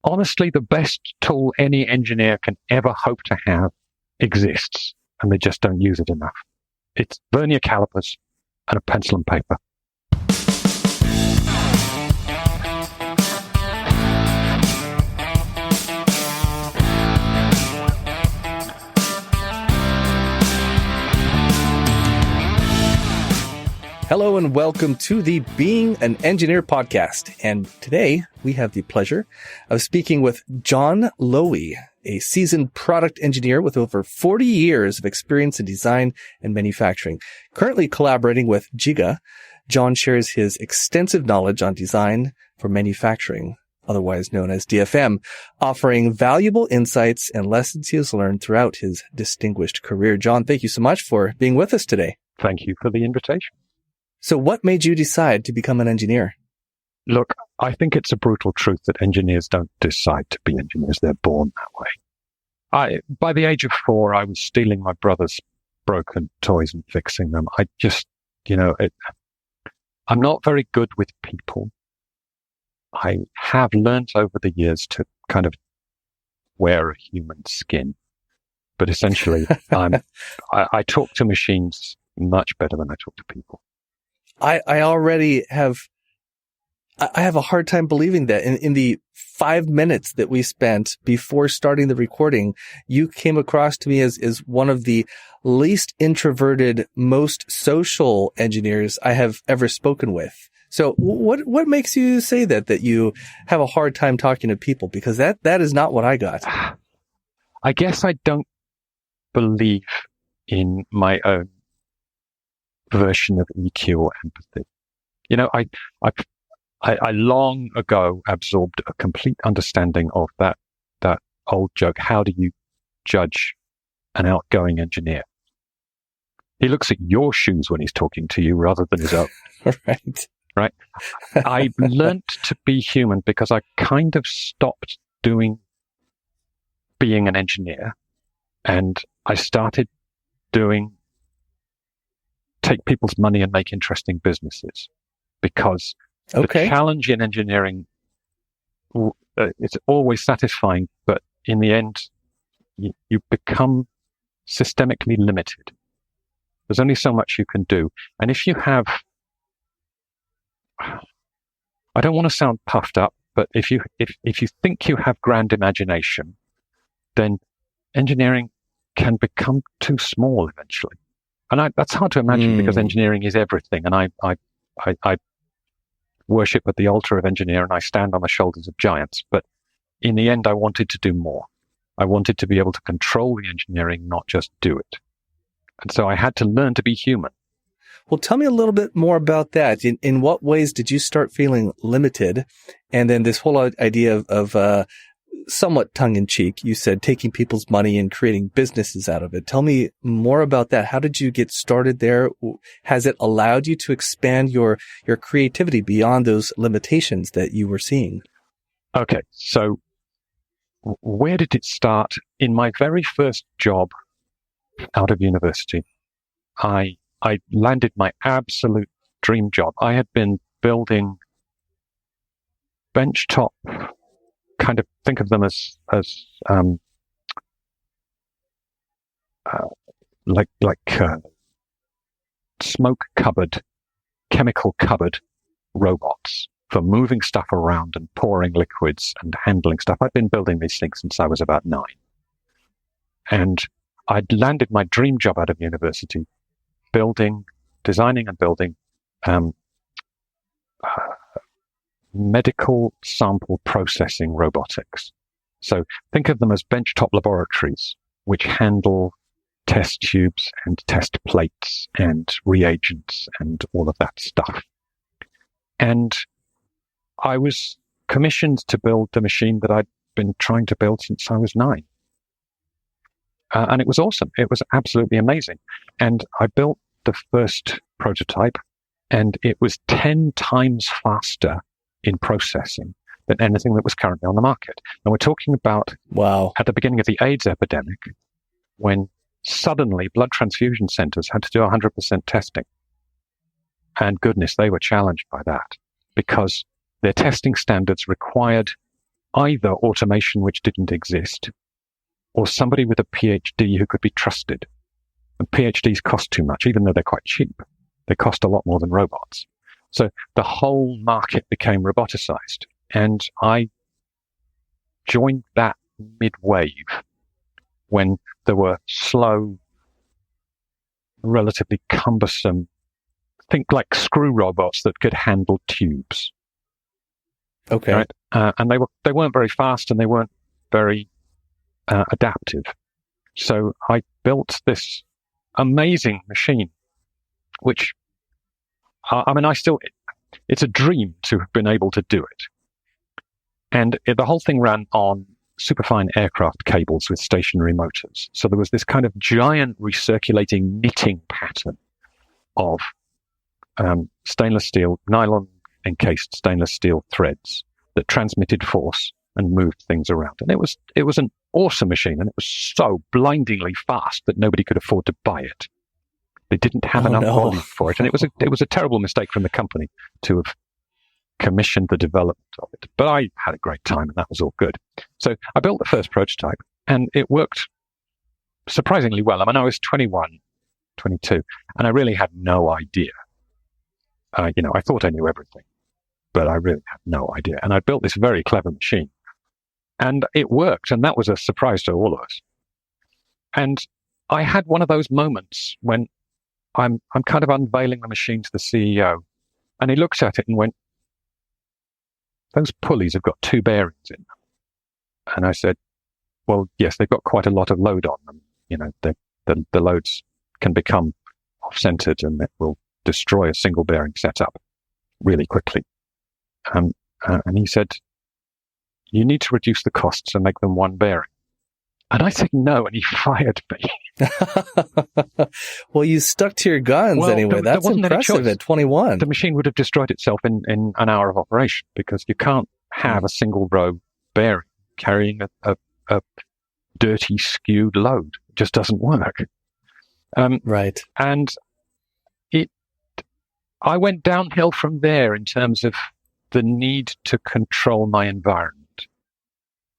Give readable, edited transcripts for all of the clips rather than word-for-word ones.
honestly, the best tool any engineer can ever hope to have exists, and they just don't use it enough. It's vernier calipers and a pencil and paper. Hello and welcome to the Being an Engineer podcast. And today we have the pleasure of speaking with Jon Lowy, a seasoned product engineer with over 40 years of experience in design and manufacturing. Currently collaborating with Jiga, Jon shares his extensive knowledge on design for manufacturing, otherwise known as DFM, offering valuable insights and lessons he has learned throughout his distinguished career. Jon, thank you so much for being with us today. Thank you for the invitation. So what made you decide to become an engineer? Look, I think it's a brutal truth that engineers don't decide to be engineers. They're born that way. By the age of 4, I was stealing my brother's broken toys and fixing them. I just, I'm not very good with people. I have learnt over the years to kind of wear a human skin. But essentially, I talk to machines much better than I talk to people. I already have, I have a hard time believing that in the 5 minutes that we spent before starting the recording, you came across to me as one of the least introverted, most social engineers I have ever spoken with. So what makes you say that you have a hard time talking to people? Because that is not what I got. I guess I don't believe in my own version of EQ or empathy. I long ago absorbed a complete understanding of that old joke. How do you judge an outgoing engineer? He looks at your shoes when he's talking to you rather than his own. Right. I learned to be human because I kind of stopped being an engineer, and I started take people's money and make interesting businesses, because the challenge in engineering, it's always satisfying, but in the end, you become systemically limited. There's only so much you can do. And if you have, I don't want to sound puffed up, but if you think you have grand imagination, then engineering can become too small eventually. And that's hard to imagine because engineering is everything. And I worship at the altar of engineering, and I stand on the shoulders of giants. But in the end, I wanted to do more. I wanted to be able to control the engineering, not just do it. And so I had to learn to be human. Well, tell me a little bit more about that. In what ways did you start feeling limited? And then this whole idea of somewhat tongue-in-cheek, you said taking people's money and creating businesses out of it. Tell me more about that. How did you get started there? Has it allowed you to expand your creativity beyond those limitations that you were seeing? Okay, so where did it start? In my very first job out of university, I landed my absolute dream job. I had been building benchtop, kind of think of them as smoke cupboard, chemical cupboard robots for moving stuff around and pouring liquids and handling stuff. I'd been building these things since I was about 9. And I'd landed my dream job out of university, designing and building medical sample processing robotics. So think of them as benchtop laboratories, which handle test tubes and test plates and reagents and all of that stuff. And I was commissioned to build the machine that I'd been trying to build since I was 9. And it was awesome. It was absolutely amazing. And I built the first prototype, and it was 10 times faster in processing than anything that was currently on the market. And we're talking about at the beginning of the AIDS epidemic, when suddenly blood transfusion centers had to do 100% testing. And goodness, they were challenged by that because their testing standards required either automation which didn't exist or somebody with a PhD who could be trusted. And PhDs cost too much, even though they're quite cheap. They cost a lot more than robots. So the whole market became roboticized. And I joined that mid-wave when there were slow, relatively cumbersome, think like screw robots that could handle tubes. Okay. Right? And they weren't very fast and they weren't very adaptive. So I built this amazing machine, which, it's a dream to have been able to do it. And the whole thing ran on superfine aircraft cables with stationary motors. So there was this kind of giant recirculating knitting pattern of stainless steel, nylon encased stainless steel threads that transmitted force and moved things around. And it was an awesome machine, and it was so blindingly fast that nobody could afford to buy it. They didn't have enough volume for it, and it was a terrible mistake from the company to have commissioned the development of it. But I had a great time, and that was all good. So I built the first prototype, and it worked surprisingly well. I mean, I was 21, 22, and I really had no idea. I thought I knew everything, but I really had no idea. And I built this very clever machine, and it worked, and that was a surprise to all of us. And I had one of those moments when I'm kind of unveiling the machine to the CEO, and he looked at it and went, "Those pulleys have got 2 bearings in them." And I said, "Well, yes, they've got quite a lot of load on them. The loads can become off-centered, and it will destroy a single bearing setup really quickly." And he said, "You need to reduce the costs and make them 1 bearing." And I said no, and he fired me. Well, you stuck to your guns anyway. That's impressive at 21. The machine would have destroyed itself in an hour of operation, because you can't have a single row bearing carrying a dirty, skewed load. It just doesn't work. Right. And I went downhill from there in terms of the need to control my environment.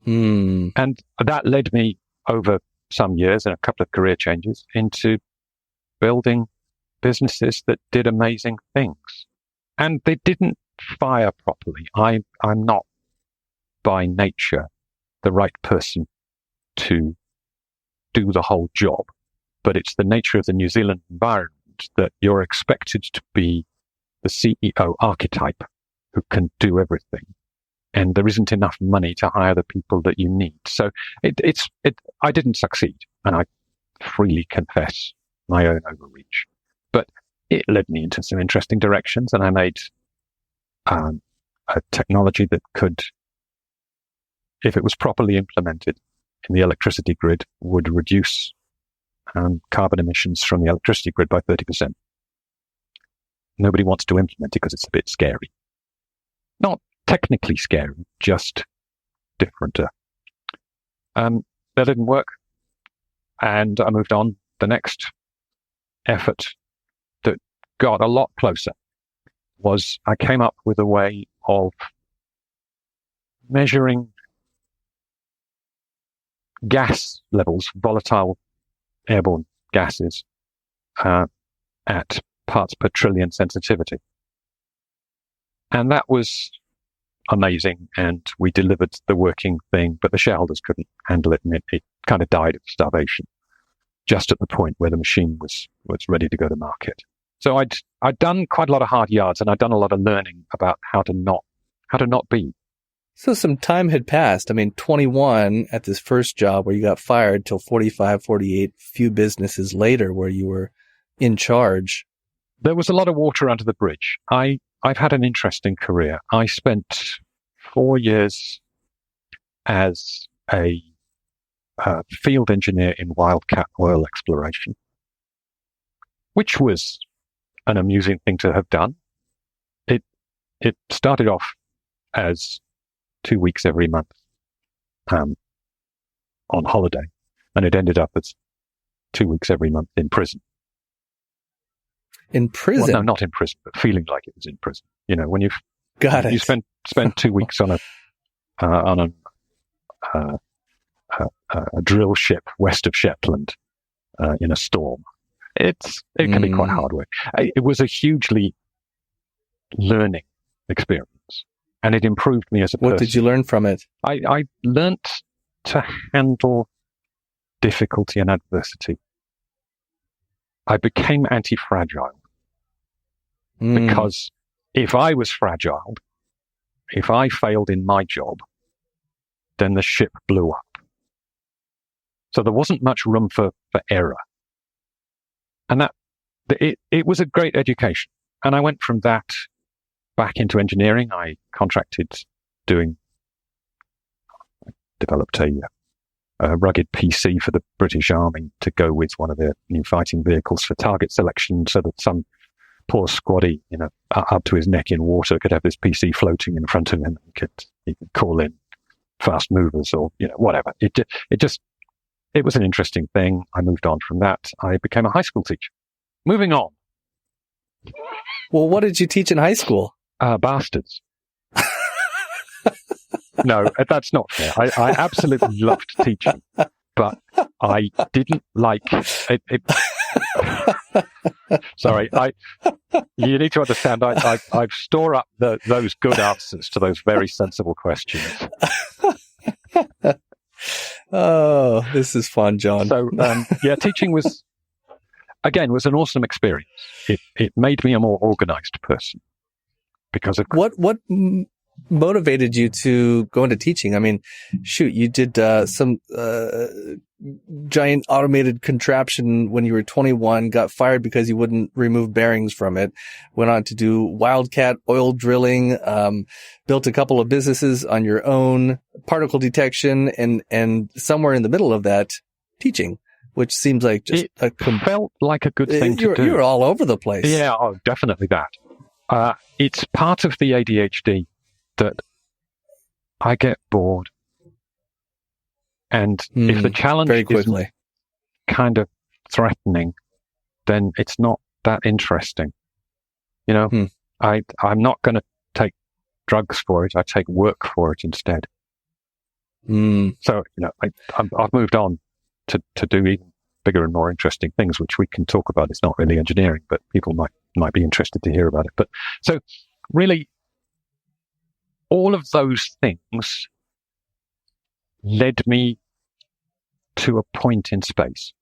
And that led me over some years and a couple of career changes into building businesses that did amazing things. And they didn't fire properly. I'm not by nature the right person to do the whole job, but it's the nature of the New Zealand environment that you're expected to be the CEO archetype who can do everything. And there isn't enough money to hire the people that you need. So I didn't succeed, and I freely confess my own overreach. But it led me into some interesting directions, and I made a technology that could, if it was properly implemented in the electricity grid, would reduce carbon emissions from the electricity grid by 30%. Nobody wants to implement it because it's a bit scary. Not technically scary, just differenter. That didn't work, and I moved on. The next effort that got a lot closer was I came up with a way of measuring gas levels, volatile airborne gases, at parts per trillion sensitivity. And that was amazing, and we delivered the working thing, but the shareholders couldn't handle it, and it kind of died of starvation just at the point where the machine was ready to go to market. So I'd done quite a lot of hard yards, and I'd done a lot of learning about how to not be. So some time had passed. I mean, 21 at this first job where you got fired till 45, 48, few businesses later where you were in charge. There was a lot of water under the bridge. I've had an interesting career. I spent 4 years as a field engineer in wildcat oil exploration, which was an amusing thing to have done. It started off as 2 weeks every month on holiday, and it ended up as 2 weeks every month in prison. In prison? Well, no, not in prison, but feeling like it was in prison. You know, when you spend 2 weeks on a drill ship west of Shetland in a storm. It can be quite hard work. It was a hugely learning experience, and it improved me as a person. What did you learn from it? I learnt to handle difficulty and adversity. I became anti-fragile because if I was fragile, if I failed in my job, then the ship blew up. So there wasn't much room for error. And it was a great education. And I went from that back into engineering. I developed a rugged PC for the British Army to go with one of their new fighting vehicles for target selection, so that some poor squaddy, up to his neck in water, could have this PC floating in front of him. He could call in fast movers or whatever. It was an interesting thing. I moved on from that. I became a high school teacher. Moving on. Well, what did you teach in high school? Bastards. No, that's not fair. I absolutely loved teaching, but I didn't like it. Sorry, you need to understand. I store up those good answers to those very sensible questions. Oh, this is fun, John. So, teaching was an awesome experience. It made me a more organized person because of what motivated you to go into teaching? I mean, shoot, you did some giant automated contraption when you were 21, got fired because you wouldn't remove bearings from it, went on to do wildcat oil drilling, built a couple of businesses on your own, particle detection, and somewhere in the middle of that, teaching, which seems like just felt like a good thing to do. You're all over the place. Yeah, definitely that. It's part of the ADHD that I get bored. And if the challenge is kind of threatening, then it's not that interesting. I'm not going to take drugs for it. I take work for it instead. So, I've moved on to do even bigger and more interesting things, which we can talk about. It's not really engineering, but people might be interested to hear about it. But so really, all of those things led me to a point in space.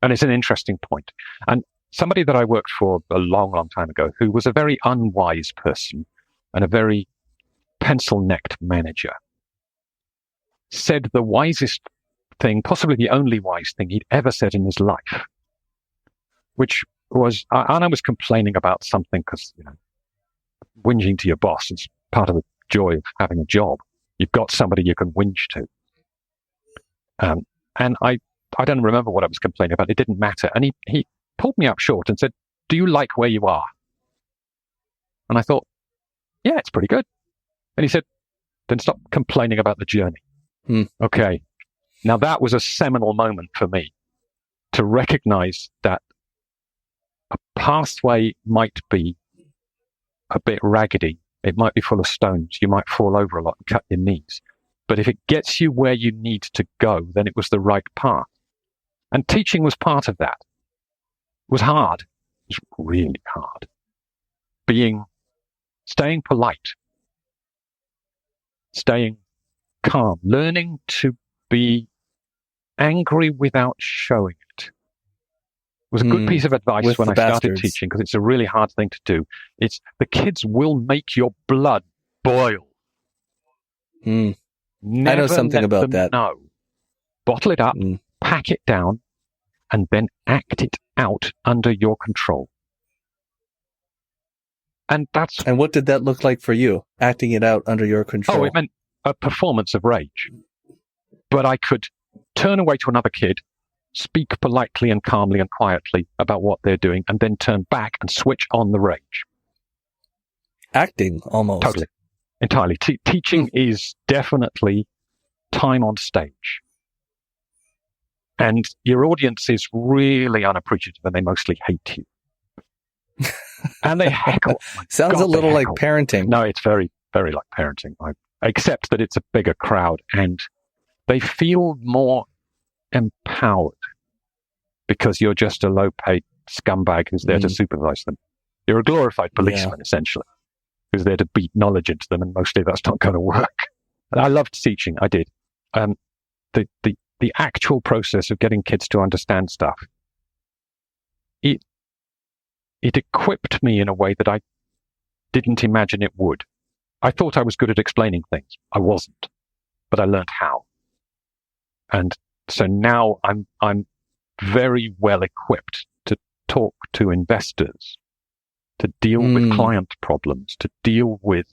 And it's an interesting point. And somebody that I worked for a long, long time ago, who was a very unwise person and a very pencil-necked manager, said the wisest thing, possibly the only wise thing he'd ever said in his life, which was, and I was complaining about something because, whinging to your boss is part of the joy of having a job. You've got somebody you can whinge to. And I don't remember what I was complaining about. It didn't matter. And he pulled me up short and said, "Do you like where you are?" And I thought, yeah, it's pretty good. And he said, "Then stop complaining about the journey." Okay. Now that was a seminal moment for me to recognize that a pathway might be a bit raggedy. It might be full of stones. You might fall over a lot and cut your knees. But if it gets you where you need to go, then it was the right path. And teaching was part of that. It was hard. It was really hard. Staying polite, staying calm, learning to be angry without showing it. It was a good piece of advice when I started teaching, because it's a really hard thing to do. It's the kids will make your blood boil. I know something about that. No. Bottle it up, pack it down, and then act it out under your control. And what did that look like for you, acting it out under your control? Oh, it meant a performance of rage. But I could turn away to another kid, speak politely and calmly and quietly about what they're doing, and then turn back and switch on the rage. Acting, almost. Totally. Entirely. Teaching is definitely time on stage. And your audience is really unappreciative, and they mostly hate you. And they heckle. Sounds a little like parenting. No, it's very, very like parenting. except that it's a bigger crowd and they feel more empowered because you're just a low-paid scumbag who's there to supervise them. You're a glorified policeman, essentially, who's there to beat knowledge into them, and mostly that's not going to work. And I loved teaching. I did. The actual process of getting kids to understand stuff, it equipped me in a way that I didn't imagine it would. I thought I was good at explaining things. I wasn't, but I learned how. And so now I'm very well equipped to talk to investors, to deal with client problems, to deal with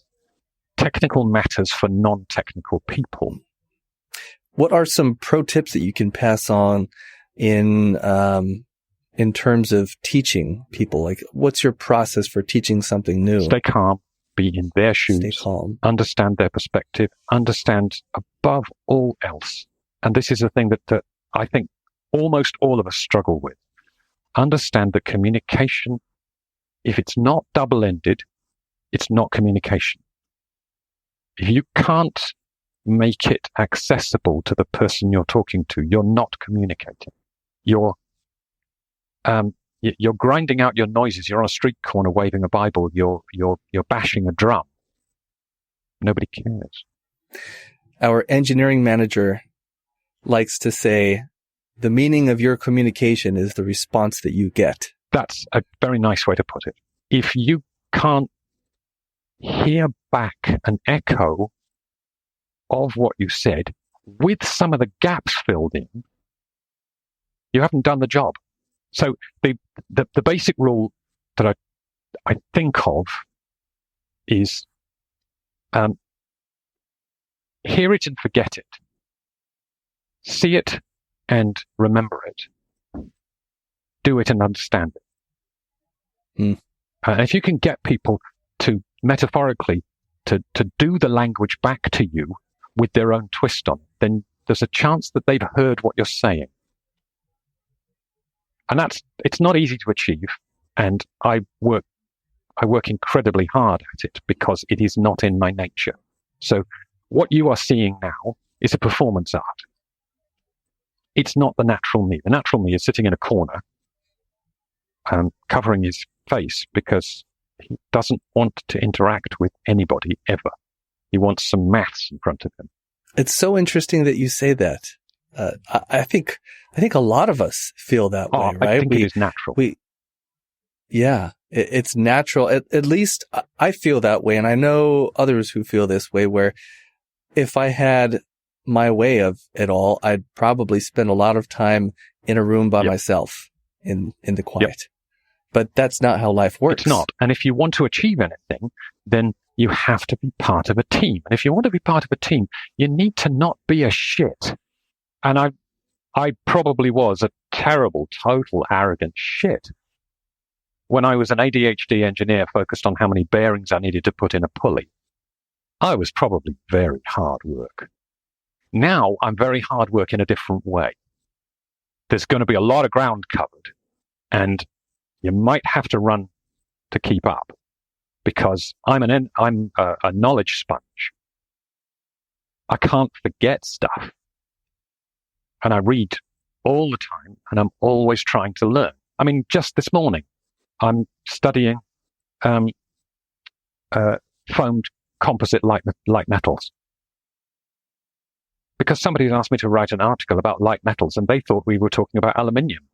technical matters for non-technical people. What are some pro tips that you can pass on in terms of teaching people? Like, what's your process for teaching something new? Stay calm, be in their shoes, stay calm, understand their perspective, understand above all else. And this is a thing that I think almost all of us struggle with. Understand that communication, if it's not double-ended, it's not communication. If you can't make it accessible to the person you're talking to, you're not communicating. You're grinding out your noises. You're on a street corner waving a Bible. You're bashing a drum. Nobody cares. Our engineering manager likes to say, the meaning of your communication is the response that you get. That's a very nice way to put it. If you can't hear back an echo of what you said with some of the gaps filled in, you haven't done the job. So the basic rule that I think of is hear it and forget it. See it and remember it. Do it and understand it. If you can get people to, metaphorically, to do the language back to you with their own twist on it, then there's a chance that they've heard what you're saying. And it's not easy to achieve. And I work incredibly hard at it because it is not in my nature. So what you are seeing now is a performance art. It's not the natural me. The natural me is sitting in a corner, covering his face because he doesn't want to interact with anybody ever. He wants some maths in front of him. It's so interesting that you say that. I think a lot of us feel that way, right? I think it is natural. It's natural. At least I feel that way. And I know others who feel this way, where if I had my way of it all, I'd probably spend a lot of time in a room by myself in the quiet. But that's not how life works. It's not. And if you want to achieve anything, then you have to be part of a team. And if you want to be part of a team, you need to not be a shit. And I probably was a terrible, total, arrogant shit when I was an ADHD engineer focused on how many bearings I needed to put in a pulley. I was probably very hard work. Now I'm very hard work in a different way. There's going to be a lot of ground covered, and you might have to run to keep up because I'm a knowledge sponge. I can't forget stuff. And I read all the time, and I'm always trying to learn. I mean, just this morning, I'm studying foamed composite light metals. Because somebody had asked me to write an article about light metals, and they thought we were talking about aluminium.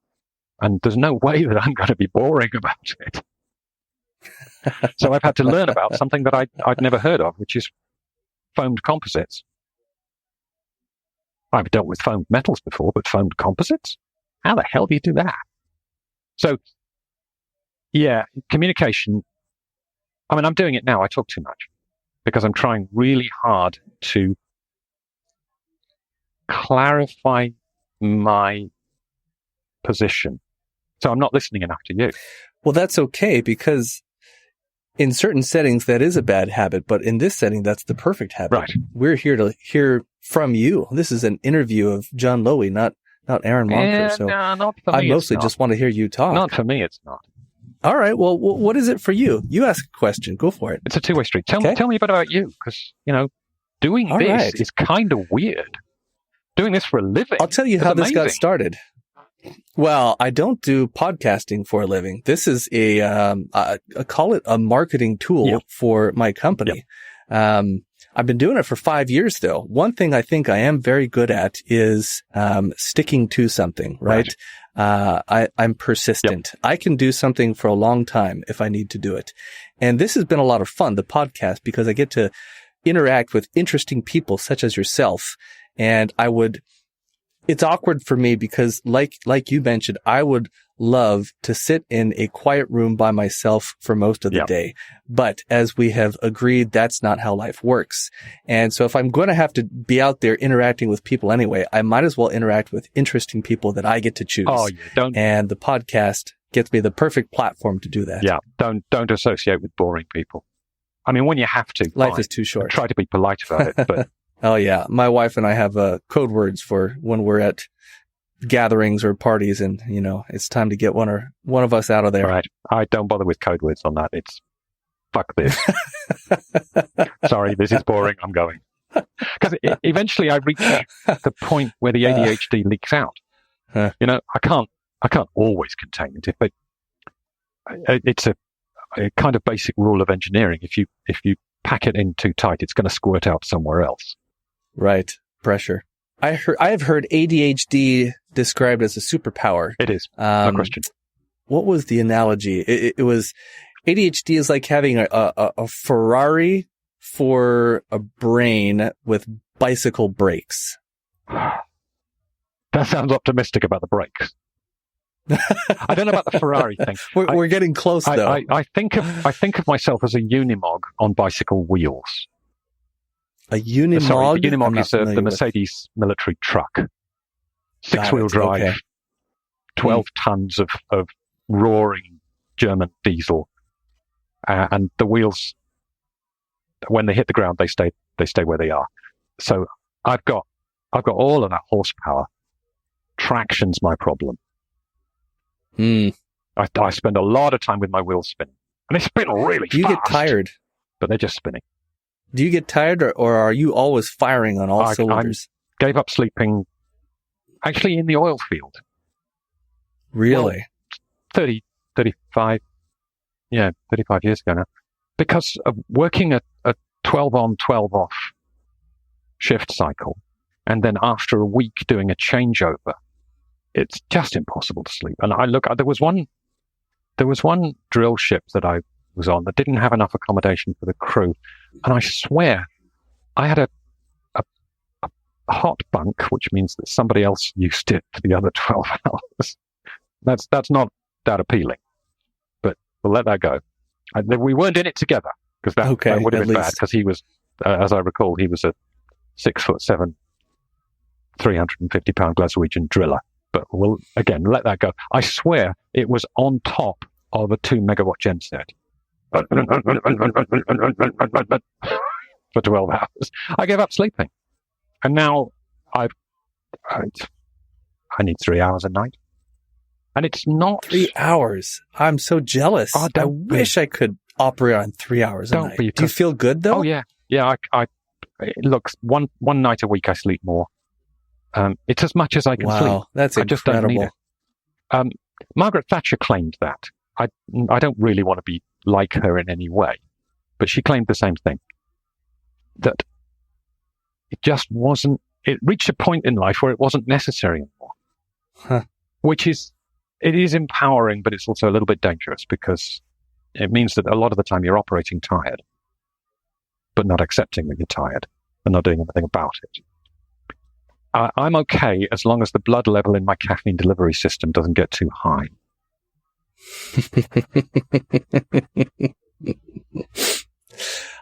And there's no way that I'm going to be boring about it. So I've had to learn about something that I'd never heard of, which is foamed composites. I've dealt with foamed metals before, but foamed composites? How the hell do you do that? So, yeah, communication. I mean, I'm doing it now. I talk too much because I'm trying really hard to clarify my position. So I'm not listening enough to you. Well, that's okay, because in certain settings that is a bad habit, but in this setting, that's the perfect habit. Right. We're here to hear from you. This is an interview of Jon Lowy, not Aaron Monker. So no, not for me. I mostly just want to hear you talk. Not for me, it's not. All right. Well, what is it for you? You ask a question. Go for it. It's a two-way street. Tell me a bit about you, because, doing this is kind of weird. Doing this for a living. I'll tell you how this got started. Well, I don't do podcasting for a living. This is I call it a marketing tool for my company. I've been doing it for 5 years, though. One thing I think I am very good at is sticking to something, right? I'm persistent. I can do something for a long time if I need to do it. And this has been a lot of fun, the podcast, because I get to interact with interesting people such as yourself. And it's awkward for me because like you mentioned, I would love to sit in a quiet room by myself for most of the day. But as we have agreed, that's not how life works. And so if I'm going to have to be out there interacting with people anyway, I might as well interact with interesting people that I get to choose. And the podcast gets me the perfect platform to do that. Yeah. Don't associate with boring people. I mean, when you have to, life is too short. Try to be polite about it, but oh yeah. My wife and I have code words for when we're at gatherings or parties and, it's time to get one of us out of there. Right. I don't bother with code words on that. It's fuck this. Sorry, this is boring. I'm going. Because eventually I reach the point where the ADHD leaks out. I can't always contain it. But it's a kind of basic rule of engineering. If you pack it in too tight, it's going to squirt out somewhere else. Right. Pressure. I have heard ADHD described as a superpower. It is. No question. What was the analogy? It was ADHD is like having a Ferrari for a brain with bicycle brakes. That sounds optimistic about the brakes. I don't know about the Ferrari thing. We're getting close though. I think of myself as a Unimog on bicycle wheels. A Unimog? Sorry, the Unimog is the Mercedes military truck. 6-wheel drive, okay. 12 tons of roaring German diesel. And the wheels, when they hit the ground, they stay where they are. So I've got all of that horsepower. Traction's my problem. I spend a lot of time with my wheels spinning. And they spin really fast. Do you get tired? But they're just spinning. Do you get tired or are you always firing on all cylinders? I gave up sleeping actually in the oil field. Really? Well, 35 years ago now. Because of working a 12 on, 12 off shift cycle. And then after a week doing a changeover, it's just impossible to sleep. And there was one drill ship that I was on that didn't have enough accommodation for the crew. And I swear I had a hot bunk, which means that somebody else used it for the other 12 hours. That's not that appealing, but we'll let that go. We weren't in it together because that would have been bad because he was, as I recall, he was a 6'7", 350-pound Glaswegian driller. But we'll, again, let that go. I swear it was on top of a 2-megawatt genset. For 12 hours. I gave up sleeping. And now I need 3 hours a night. And it's not 3 hours. I'm so jealous. I wish I could operate on 3 hours a night. Do you feel good though? Oh yeah. Yeah. Look, one night a week I sleep more. It's as much as I can sleep. Wow, that's incredible. I just don't need it. Margaret Thatcher claimed that. I don't really want to be like her in any way, but she claimed the same thing. That it just wasn't, it reached a point in life where it wasn't necessary anymore. It is empowering, but it's also a little bit dangerous because it means that a lot of the time you're operating tired, but not accepting that you're tired and not doing anything about it. I'm okay as long as the blood level in my caffeine delivery system doesn't get too high.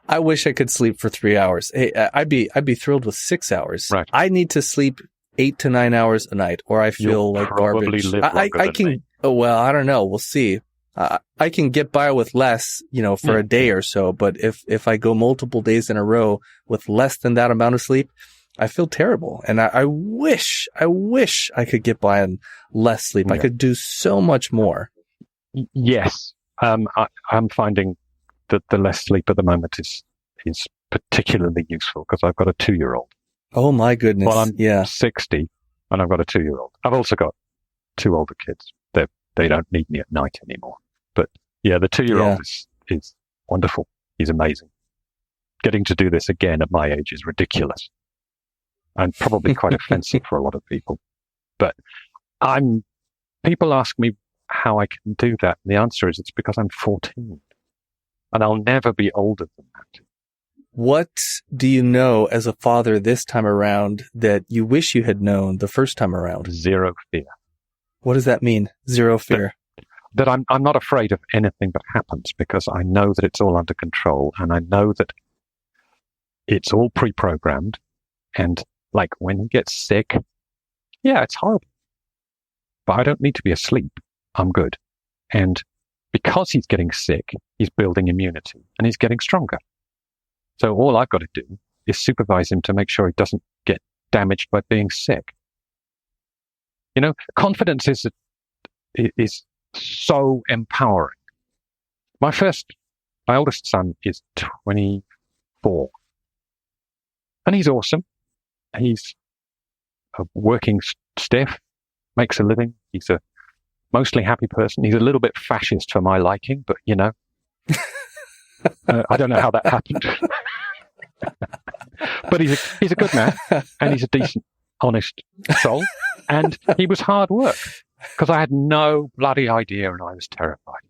I wish I could sleep for 3 hours. Hey, I'd be thrilled with 6 hours. Right. I need to sleep 8 to 9 hours a night, or I feel like garbage. I can. Me. Oh, well, I don't know. We'll see. I can get by with less, for a day or so. But if I go multiple days in a row with less than that amount of sleep, I feel terrible. And I wish I could get by on less sleep. Yeah. I could do so much more. Yes. I'm finding that the less sleep at the moment is particularly useful because I've got a 2-year-old. Oh my goodness. Well, I'm 60 and I've got a 2-year-old. I've also got 2 older kids. They don't need me at night anymore. But yeah, the 2-year-old is wonderful. He's amazing. Getting to do this again at my age is ridiculous and probably quite offensive for a lot of people. But people ask me how I can do that. And the answer is it's because I'm 14 and I'll never be older than that. What do you know as a father this time around that you wish you had known the first time around? Zero fear. What does that mean? Zero fear. That I'm not afraid of anything that happens because I know that it's all under control and I know that it's all pre-programmed. And like when he gets sick, yeah, it's horrible. But I don't need to be asleep. I'm good. And because he's getting sick, he's building immunity and he's getting stronger. So all I've got to do is supervise him to make sure he doesn't get damaged by being sick. You know, confidence is so empowering. My oldest son is 24 and he's awesome. He's a working stiff, makes a living. He's a mostly happy person. He's a little bit fascist for my liking, but you know, I don't know how that happened. But he's a good man and he's a decent, honest soul. And he was hard work because I had no bloody idea and I was terrified.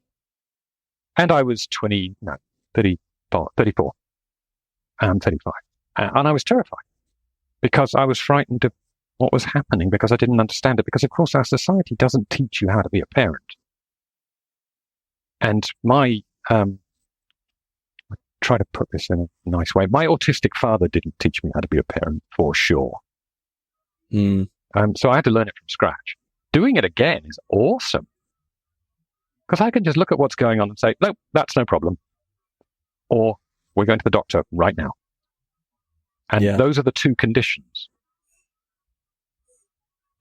And I was 34. I'm 35. And I was terrified because I was frightened of what was happening because I didn't understand it. Because, of course, our society doesn't teach you how to be a parent. And I try to put this in a nice way. My autistic father didn't teach me how to be a parent for sure. So I had to learn it from scratch. Doing it again is awesome because I can just look at what's going on and say, no, that's no problem. Or we're going to the doctor right now. And those are the two conditions.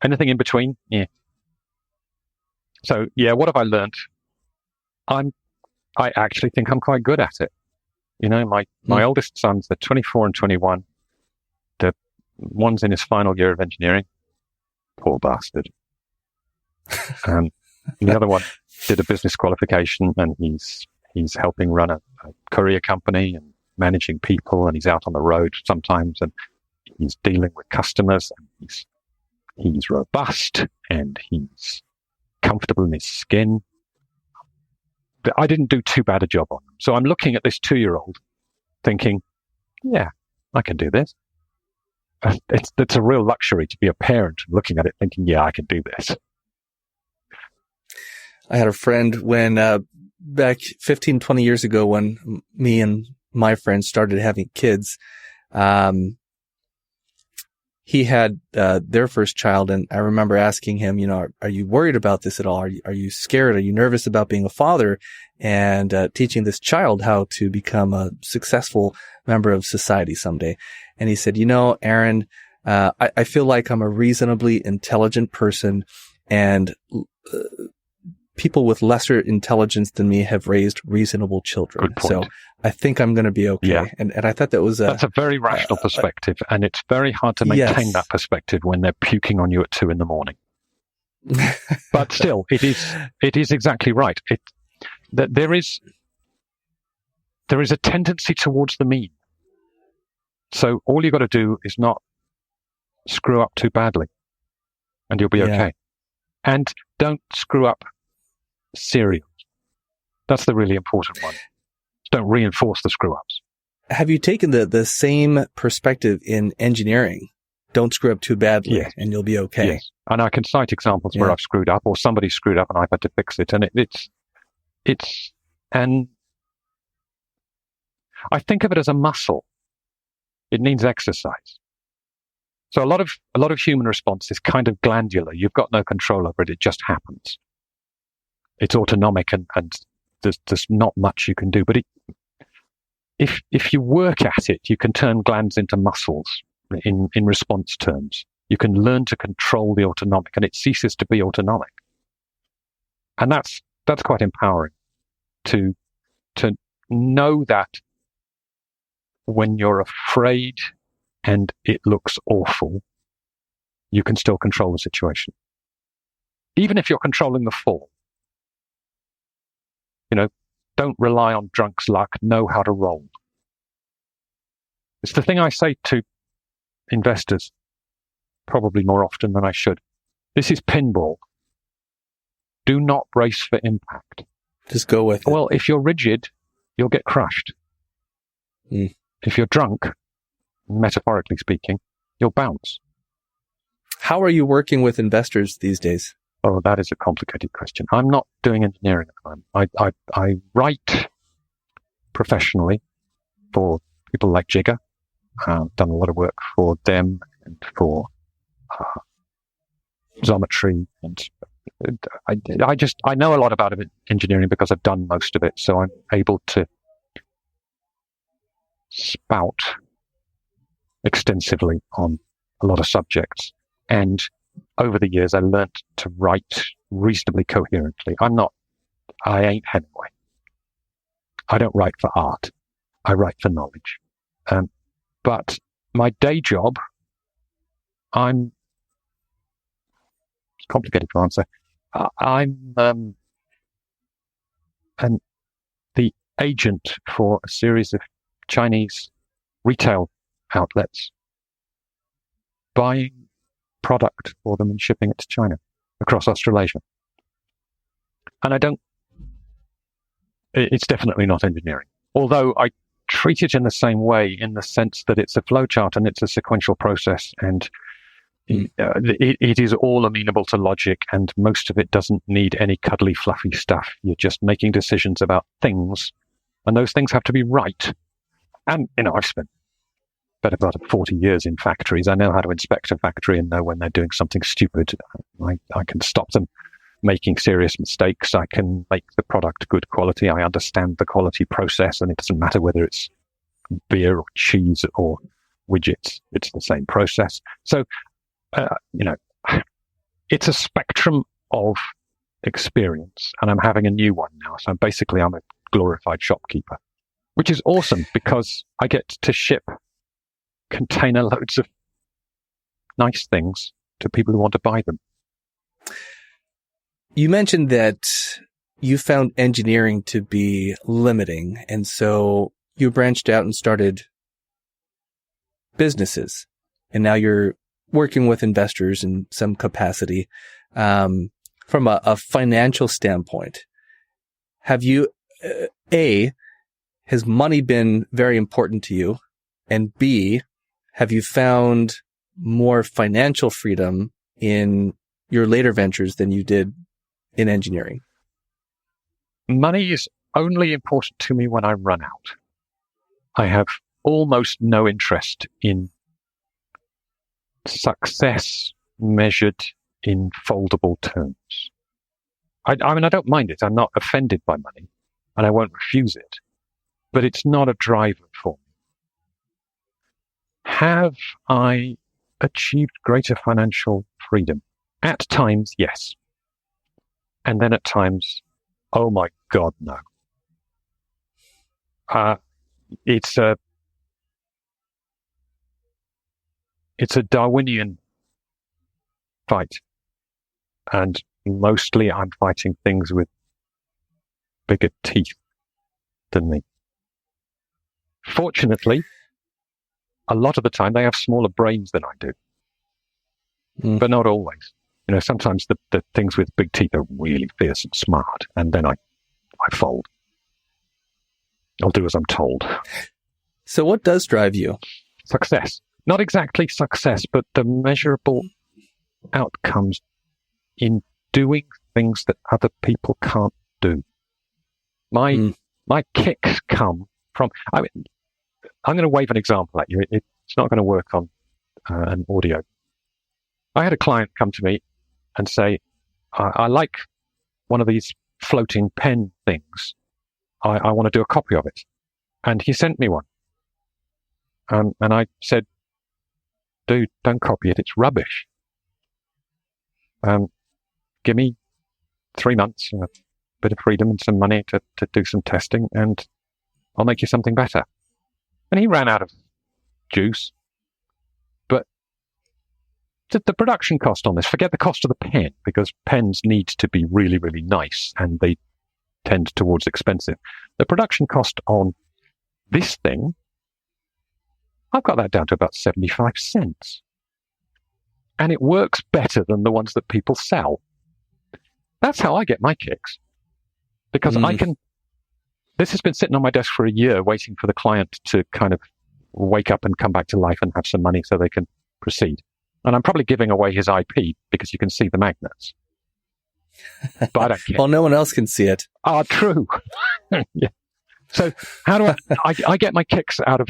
Anything in between? Yeah. So, yeah, what have I learned? I actually think I'm quite good at it. You know, my oldest sons, they're 24 and 21. One's in his final year of engineering. Poor bastard. The other one did a business qualification and he's helping run a courier company and managing people, and he's out on the road sometimes and he's dealing with customers and he's robust and he's comfortable in his skin. But I didn't do too bad a job on him. So I'm looking at this 2-year-old thinking, yeah, I can do this. It's a real luxury to be a parent looking at it thinking, yeah, I can do this. I had a friend when back 15, 20 years ago when me and my friends started having kids, he had their first child, and I remember asking him, you know, are you worried about this at all? Are you scared? Are you nervous about being a father and teaching this child how to become a successful member of society someday? And he said, you know, Aaron, I feel like I'm a reasonably intelligent person, and people with lesser intelligence than me have raised reasonable children. Good point. So I think I'm going to be okay. Yeah. And I thought that's a very rational perspective, and it's very hard to maintain that perspective when they're puking on you at 2 a.m. But still, it is exactly right. There is a tendency towards the mean. So all you've got to do is not screw up too badly, and you'll be okay. And don't screw up serials. That's the really important one. Don't reinforce the screw-ups. Have you taken the same perspective in engineering? Don't screw up too badly, and you'll be okay. Yes. And I can cite examples where I've screwed up, or somebody screwed up and I've had to fix it. And and I think of it as a muscle. It needs exercise. So a lot of human response is kind of glandular. You've got no control over it. It just happens. It's autonomic, and there's not much you can do. But if you work at it, you can turn glands into muscles in response terms. You can learn to control the autonomic, and it ceases to be autonomic. And that's quite empowering to know that when you're afraid and it looks awful, you can still control the situation. Even if you're controlling the fall. Don't rely on drunk's luck, know how to roll. It's the thing I say to investors probably more often than I should. This is pinball. Do not brace for impact. Just go with it. Well, if you're rigid, you'll get crushed. If you're drunk, metaphorically speaking, you'll bounce. How are you working with investors these days? Oh, that is a complicated question. I'm not doing engineering at the moment. I write professionally for people like Jiga. I've done a lot of work for them and for Xometry, and I know a lot about engineering because I've done most of it, so I'm able to spout extensively on a lot of subjects. And over the years, I learnt to write reasonably coherently. I ain't Hemingway. I don't write for art. I write for knowledge. But my day job, it's complicated to answer. I'm the agent for a series of Chinese retail outlets, buying product for them and shipping it to China across Australasia. And it's definitely not engineering. Although I treat it in the same way, in the sense that it's a flowchart and it's a sequential process, and it is all amenable to logic, and most of it doesn't need any cuddly, fluffy stuff. You're just making decisions about things, and those things have to be right. And, I've spent better part of 40 years in factories. I know how to inspect a factory and know when they're doing something stupid. I can stop them making serious mistakes. I can make the product good quality. I understand the quality process, and it doesn't matter whether it's beer or cheese or widgets. It's the same process. So, it's a spectrum of experience, and I'm having a new one now. So I'm a glorified shopkeeper, which is awesome because I get to ship container loads of nice things to people who want to buy them. You mentioned that you found engineering to be limiting, and so you branched out and started businesses, and now you're working with investors in some capacity. From a financial standpoint, have you, has money been very important to you? And B, have you found more financial freedom in your later ventures than you did in engineering? Money is only important to me when I run out. I have almost no interest in success measured in foldable terms. I don't mind it. I'm not offended by money, and I won't refuse it, but it's not a driver for me. Have I achieved greater financial freedom? At times, yes. And then at times, oh my God, no. It's a Darwinian fight. And mostly I'm fighting things with bigger teeth than me. Fortunately, a lot of the time they have smaller brains than I do. But not always. Sometimes the things with big teeth are really fierce and smart, and then I fold. I'll do as I'm told. So what does drive you? Success. Not exactly success, but the measurable outcomes in doing things that other people can't do. My kicks come from... I'm going to wave an example at you. It's not going to work on an audio. I had a client come to me and say, I like one of these floating pen things. I want to do a copy of it. And he sent me one. And I said, dude, don't copy it. It's rubbish. Give me 3 months and a bit of freedom and some money to do some testing, and I'll make you something better. And he ran out of juice. But the production cost on this, forget the cost of the pen, because pens need to be really, really nice, and they tend towards expensive. The production cost on this thing, I've got that down to about 75 cents. And it works better than the ones that people sell. That's how I get my kicks. Because this has been sitting on my desk for a year waiting for the client to kind of wake up and come back to life and have some money so they can proceed. And I'm probably giving away his IP because you can see the magnets. But I don't care. Well, no one else can see it. Ah, true. Yeah. So how do I get my kicks out of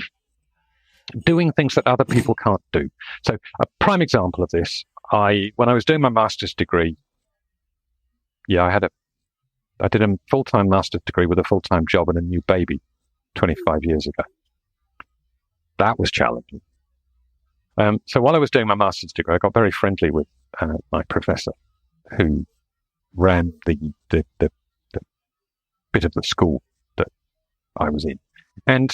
doing things that other people can't do? So a prime example of this, when I was doing my master's degree, I did a full-time master's degree with a full-time job and a new baby 25 years ago. That was challenging. So while I was doing my master's degree, I got very friendly with my professor, who ran the bit of the school that I was in. And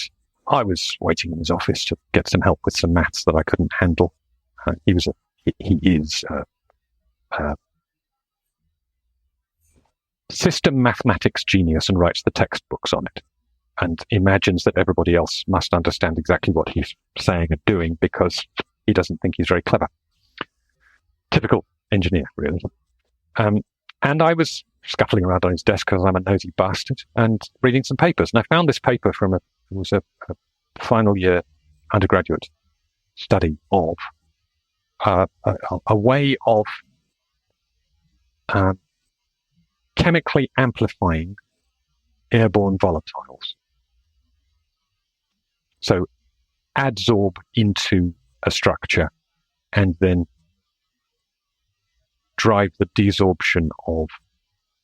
I was waiting in his office to get some help with some maths that I couldn't handle. He is a system mathematics genius and writes the textbooks on it, and imagines that everybody else must understand exactly what he's saying and doing because he doesn't think he's very clever. Typical engineer, really. And I was scuffling around on his desk because I'm a nosy bastard and reading some papers. And I found this paper from it was a final year undergraduate study of a way of chemically amplifying airborne volatiles. So adsorb into a structure and then drive the desorption of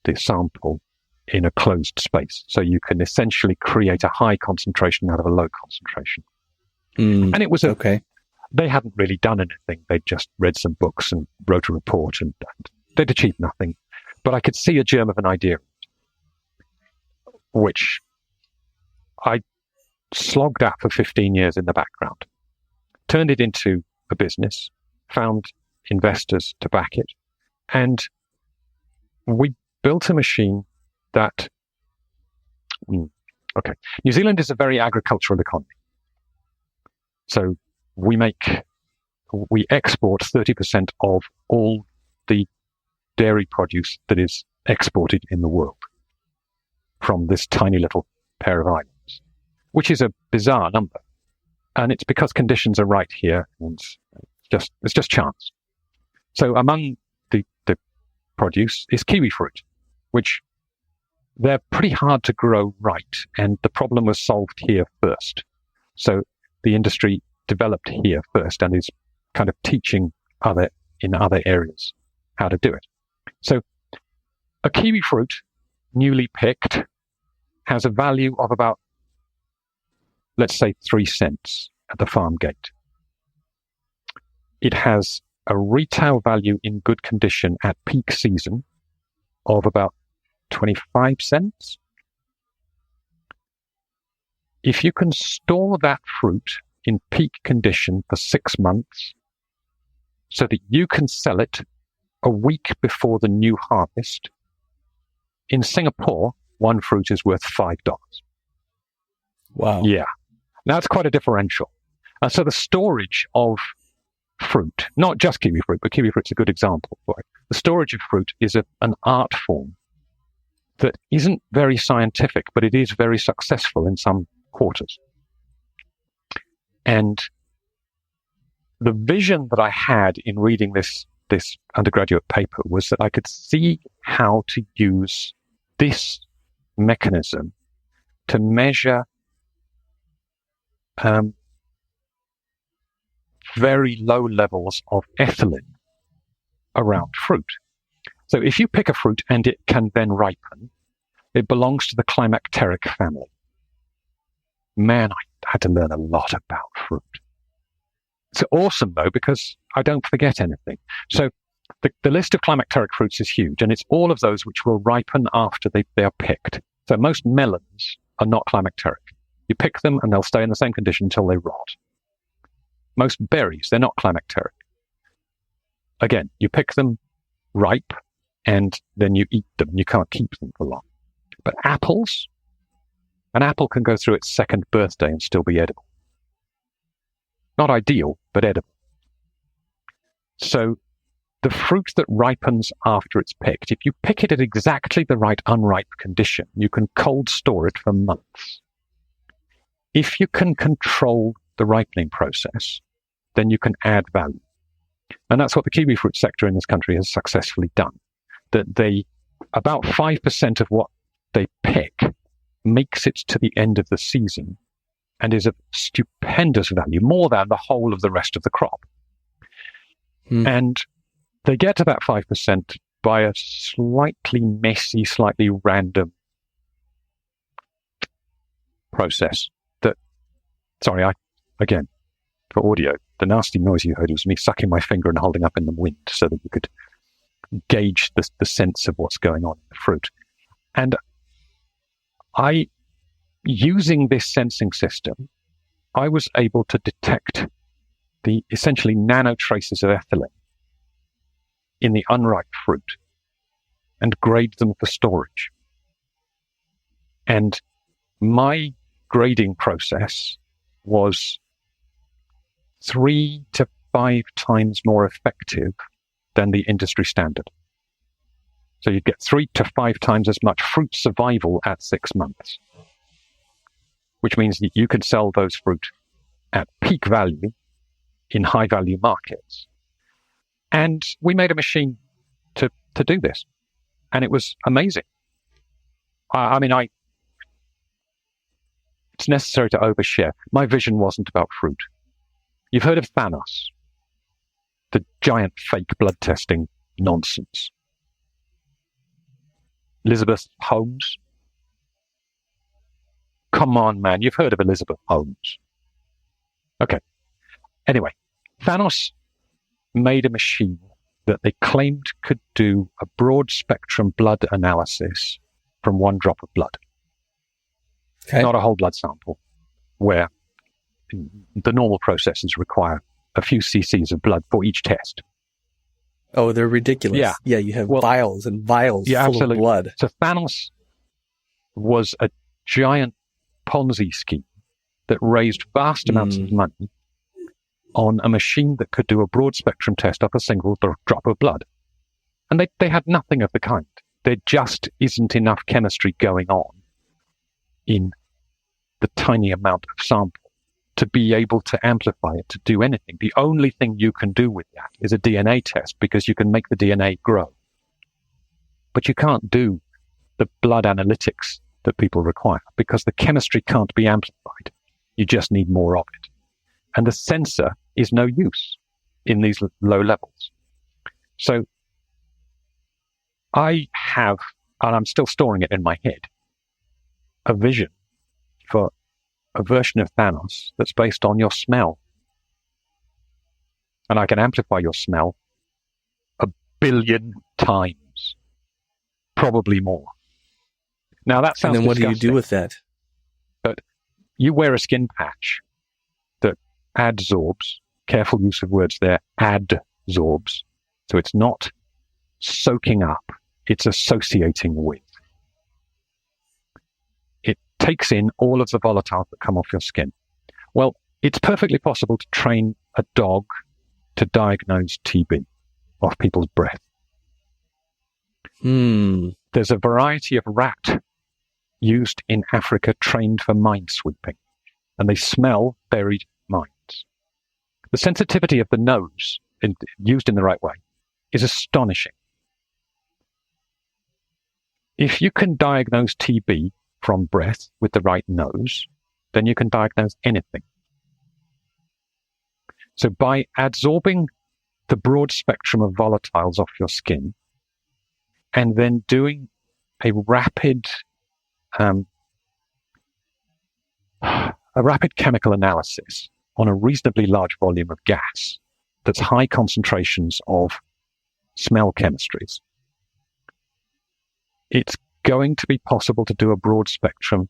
the sample in a closed space. So you can essentially create a high concentration out of a low concentration. And it was okay. They hadn't really done anything. They'd just read some books and wrote a report, and they'd achieved nothing. But I could see a germ of an idea, which I slogged at for 15 years in the background, turned it into a business, found investors to back it, and we built a machine that... Okay. New Zealand is a very agricultural economy. So we export 30% of all the dairy produce that is exported in the world from this tiny little pair of islands, which is a bizarre number. And it's because conditions are right here, and it's just chance. So among the produce is kiwi fruit, which they're pretty hard to grow right, and the problem was solved here first. So the industry developed here first and is kind of teaching in other areas how to do it. So a kiwi fruit, newly picked, has a value of about, let's say, 3 cents at the farm gate. It has a retail value in good condition at peak season of about 25 cents. If you can store that fruit in peak condition for 6 months so that you can sell it a week before the new harvest, in Singapore, one fruit is worth $5. Wow. Yeah. Now, that's quite a differential. So the storage of fruit, not just kiwi fruit, but kiwi fruit's a good example for it. The storage of fruit is an art form that isn't very scientific, but it is very successful in some quarters. And the vision that I had in reading this undergraduate paper was that I could see how to use this mechanism to measure very low levels of ethylene around fruit. So if you pick a fruit and it can then ripen, it belongs to the climacteric family. Man, I had to learn a lot about fruit. It's awesome, though, because I don't forget anything. So the list of climacteric fruits is huge, and it's all of those which will ripen after they are picked. So most melons are not climacteric. You pick them and they'll stay in the same condition until they rot. Most berries, they're not climacteric. Again, you pick them ripe and then you eat them. You can't keep them for long. But apples, an apple can go through its second birthday and still be edible. Not ideal, but edible. So the fruit that ripens after it's picked, if you pick it at exactly the right unripe condition, you can cold store it for months. If you can control the ripening process, then you can add value. And that's what the kiwi fruit sector in this country has successfully done. That about 5% of what they pick makes it to the end of the season and is of stupendous value, more than the whole of the rest of the crop. And they get to that 5% by a slightly messy, slightly random process again, for audio, the nasty noise you heard was me sucking my finger and holding up in the wind so that you could gauge the sense of what's going on in the fruit. And using this sensing system, I was able to detect the essentially nanotraces of ethylene in the unripe fruit and grade them for storage. And my grading process was 3 to 5 times more effective than the industry standard. So you'd get 3 to 5 times as much fruit survival at 6 months, which means that you could sell those fruit at peak value in high value markets. And we made a machine to do this. And it was amazing. It's necessary to overshare. My vision wasn't about fruit. You've heard of Thanos, the giant fake blood testing nonsense. Elizabeth Holmes. Come on, man. You've heard of Elizabeth Holmes. Okay. Anyway, Thanos made a machine that they claimed could do a broad spectrum blood analysis from one drop of blood. Okay. Not a whole blood sample, where the normal processes require a few cc's of blood for each test. Oh, they're ridiculous. Yeah, you have vials and vials full of blood. So Thanos was a giant Ponzi scheme that raised vast amounts of money on a machine that could do a broad spectrum test of a single drop of blood. And they had nothing of the kind. There just isn't enough chemistry going on in the tiny amount of sample to be able to amplify it to do anything. The only thing you can do with that is a DNA test, because you can make the DNA grow. But you can't do the blood analytics that people require, because the chemistry can't be amplified. You just need more of it. And the sensor is no use in these low levels. So I have, and I'm still storing it in my head, a vision for a version of Thanos that's based on your smell. And I can amplify your smell 1 billion times, probably more. Now that sounds And then what disgusting, do you do with that? But you wear a skin patch that adsorbs, careful use of words there, adsorbs. So it's not soaking up, it's associating with. It takes in all of the volatiles that come off your skin. Well, it's perfectly possible to train a dog to diagnose TB off people's breath. There's a variety of rat used in Africa trained for minesweeping, and they smell buried mines. The sensitivity of the nose, used in the right way, is astonishing. If you can diagnose TB from breath with the right nose, then you can diagnose anything. So by adsorbing the broad spectrum of volatiles off your skin, and then doing a rapid chemical analysis on a reasonably large volume of gas that's high concentrations of smell chemistries, it's going to be possible to do a broad spectrum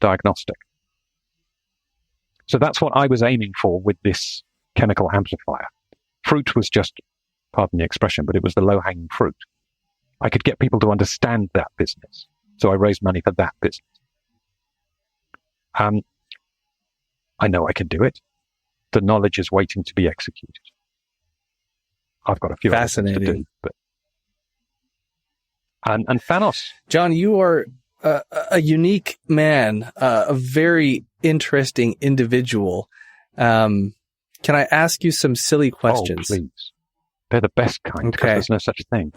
diagnostic. So that's what I was aiming for with this chemical amplifier. Fruit was just, pardon the expression, but it was the low-hanging fruit. I could get people to understand that business. So I raised money for that business. I know I can do it. The knowledge is waiting to be executed. I've got a few other things to do. But... And Thanos. Jon, you are a unique man, a very interesting individual. Can I ask you some silly questions? Oh, please. They're the best kind, because there's no such thing.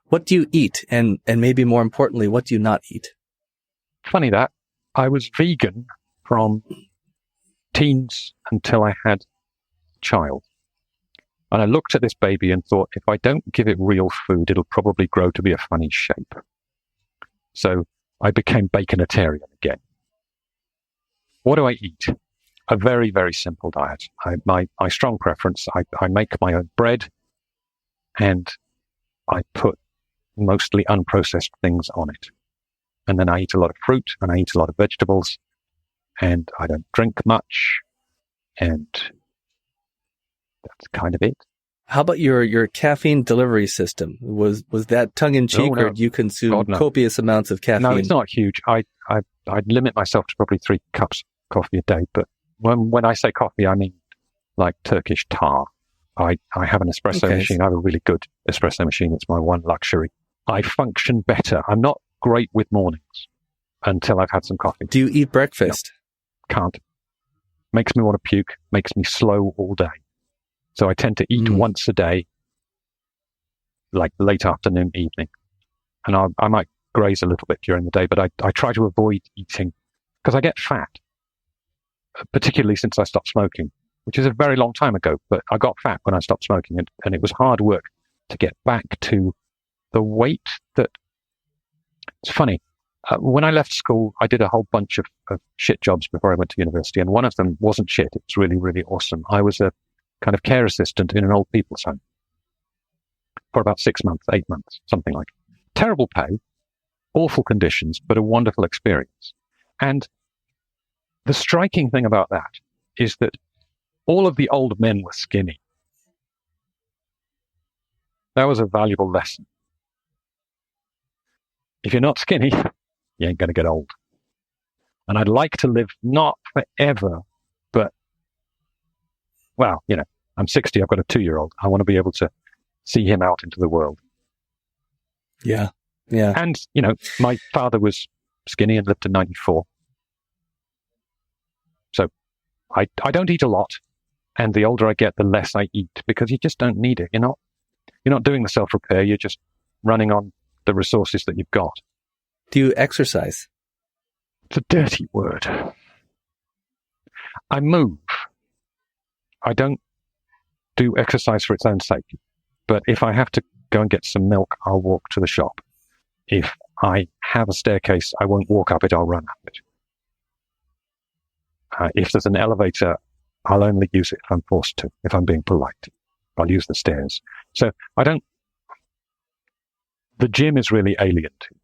What do you eat? And maybe more importantly, what do you not eat? Funny that. I was vegan from teens until I had a child. And I looked at this baby and thought, if I don't give it real food, it'll probably grow to be a funny shape. So I became baconitarian again. What do I eat? A very, very simple diet. My strong preference, I make my own bread, and I put mostly unprocessed things on it. And then I eat a lot of fruit, and I eat a lot of vegetables, and I don't drink much, and that's kind of it. How about your caffeine delivery system? Was that tongue-in-cheek, or do you consume copious amounts of caffeine? No, it's not huge. I'd limit myself to probably 3 cups of coffee a day, but when I say coffee, I mean like Turkish tar. I have an espresso machine. I have a really good espresso machine. It's my one luxury. I function better. I'm not great with mornings until I've had some coffee. Do you eat breakfast? No, can't. Makes me want to puke. Makes me slow all day. So I tend to eat once a day, like late afternoon, evening. And I might graze a little bit during the day, but I try to avoid eating because I get fat, particularly since I stopped smoking, which is a very long time ago. But I got fat when I stopped smoking, and it was hard work to get back to the weight that... It's funny. When I left school, I did a whole bunch of shit jobs before I went to university, and one of them wasn't shit. It was really, really awesome. I was a kind of care assistant in an old people's home for about 6 months, 8 months, something like that. Terrible pay, awful conditions, but a wonderful experience. And the striking thing about that is that all of the old men were skinny. That was a valuable lesson. If you're not skinny, you ain't going to get old. And I'd like to live not forever, but, well, you know, I'm 60, I've got a 2-year-old. I want to be able to see him out into the world. Yeah, yeah. And, you know, my father was skinny and lived to 94. So I don't eat a lot. And the older I get, the less I eat, because you just don't need it. You're not doing the self-repair. You're just running on the resources that you've got. Do you exercise? It's a dirty word. I move. I don't do exercise for its own sake. But if I have to go and get some milk, I'll walk to the shop. If I have a staircase, I won't walk up it, I'll run up it. If there's an elevator, I'll only use it if I'm forced to, if I'm being polite. I'll use the stairs. So the gym is really alien to me,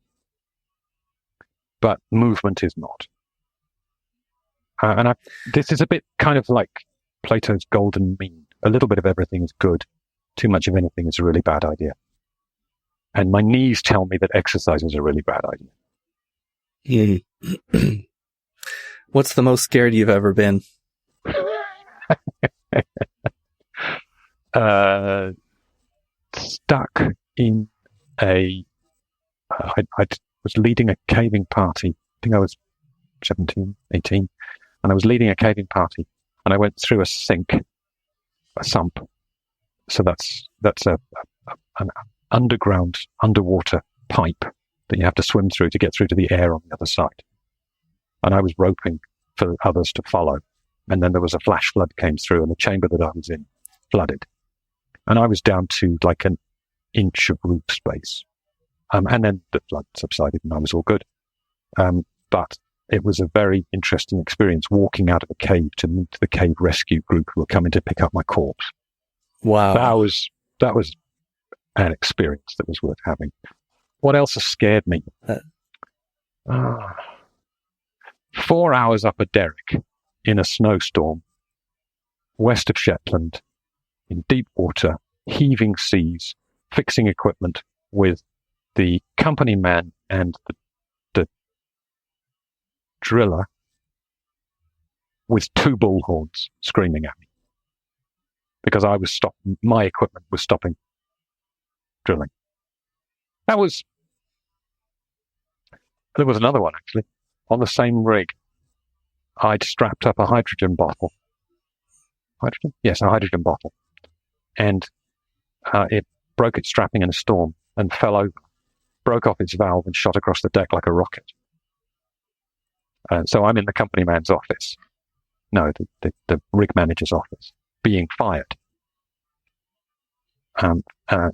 but movement is not. And this is a bit kind of like Plato's golden mean. A little bit of everything is good. Too much of anything is a really bad idea. And my knees tell me that exercise is a really bad idea. What's the most scared you've ever been? Stuck in I was leading a caving party. I think I was 17, 18, and I was leading a caving party, and I went through a sump. So that's an underwater pipe that you have to swim through to get through to the air on the other side. And I was roping for others to follow. And then there was a flash flood came through, and the chamber that I was in flooded. And I was down to like an inch of roof space. And then the flood subsided and I was all good. But it was a very interesting experience walking out of a cave to meet the cave rescue group who were coming to pick up my corpse. Wow. That was an experience that was worth having. What else has scared me? 4 hours up a derrick in a snowstorm, west of Shetland, in deep water, heaving seas, fixing equipment with the company man and the driller with 2 bullhorns screaming at me because my equipment was stopping drilling. There was another one, actually. On the same rig, I'd strapped up a hydrogen bottle. Hydrogen? Yes, a hydrogen bottle. And it broke its strapping in a storm and fell over, broke off its valve and shot across the deck like a rocket. So I'm in the company man's office. No, the rig manager's office, being fired.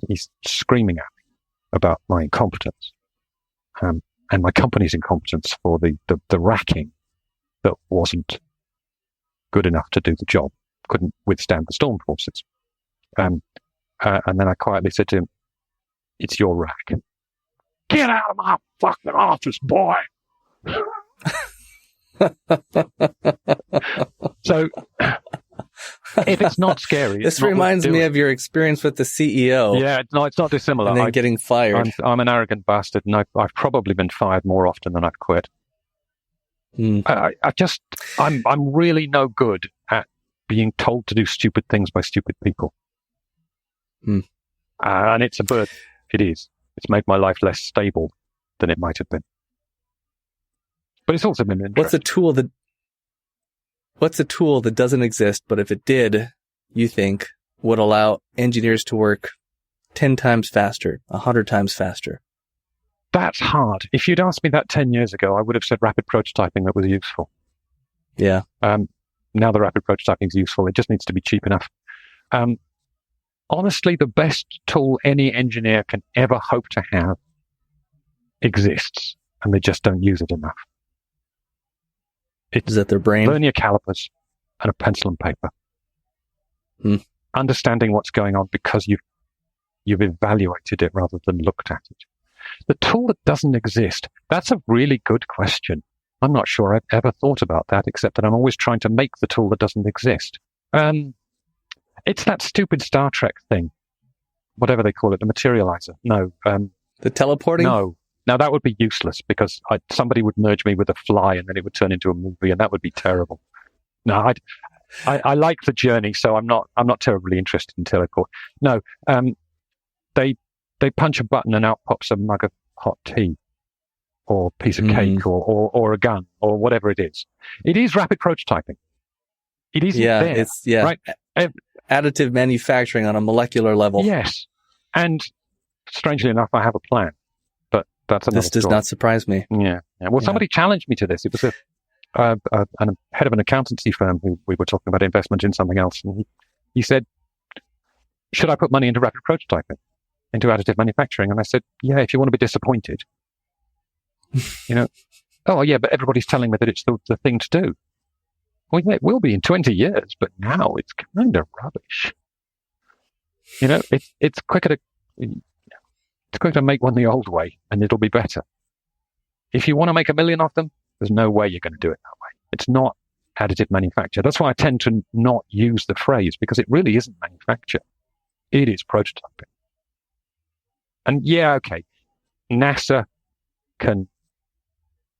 He's screaming at me about my incompetence. And my company's incompetence for the racking that wasn't good enough to do the job, couldn't withstand the storm forces. And then I quietly said to him, "It's your rack. Get out of my fucking office, boy." So, if it's not scary, this reminds me of your experience with the CEO. Yeah, no, it's not dissimilar. And then getting fired. I'm an arrogant bastard, and I've probably been fired more often than I've quit. I'm really no good at being told to do stupid things by stupid people. And it's a burden. It is. It's made my life less stable than it might have been. But it's also been interesting. What's a tool that doesn't exist, but if it did, you think would allow engineers to work 10 times faster, 100 times faster? That's hard. If you'd asked me that 10 years ago, I would have said rapid prototyping that was useful. Yeah. Now the rapid prototyping is useful. It just needs to be cheap enough. Honestly, the best tool any engineer can ever hope to have exists, and they just don't use it enough. Is that their brain? Vernier calipers and a pencil and paper. Understanding what's going on because you've evaluated it rather than looked at it. The tool that doesn't exist, that's a really good question. I'm not sure I've ever thought about that, except that I'm always trying to make the tool that doesn't exist. It's that stupid Star Trek thing, whatever they call it, the materializer. No. The teleporting? No. Now that would be useless because somebody would merge me with a fly and then it would turn into a movie, and that would be terrible. No, I like the journey, so I'm not terribly interested in teleport. No, they punch a button and out pops a mug of hot tea, or piece of cake, or a gun, or whatever it is. It is rapid prototyping. It isn't there. Right? Additive manufacturing on a molecular level. Yes, and strangely enough, I have a plan. That's another This does story. Not surprise me. Yeah. Well, somebody challenged me to this. It was a head of an accountancy firm who we were talking about investment in something else. And he said, "Should I put money into rapid prototyping, into additive manufacturing?" And I said, "Yeah, if you want to be disappointed." Oh, yeah, but everybody's telling me that it's the thing to do. Well, yeah, it will be in 20 years, but now it's kind of rubbish. It's quicker to make one the old way, and it'll be better. If you want to make 1 million of them, there's no way you're going to do it that way. It's not additive manufacture. That's why I tend to not use the phrase, because it really isn't manufacture. It is prototyping. And yeah, okay, NASA can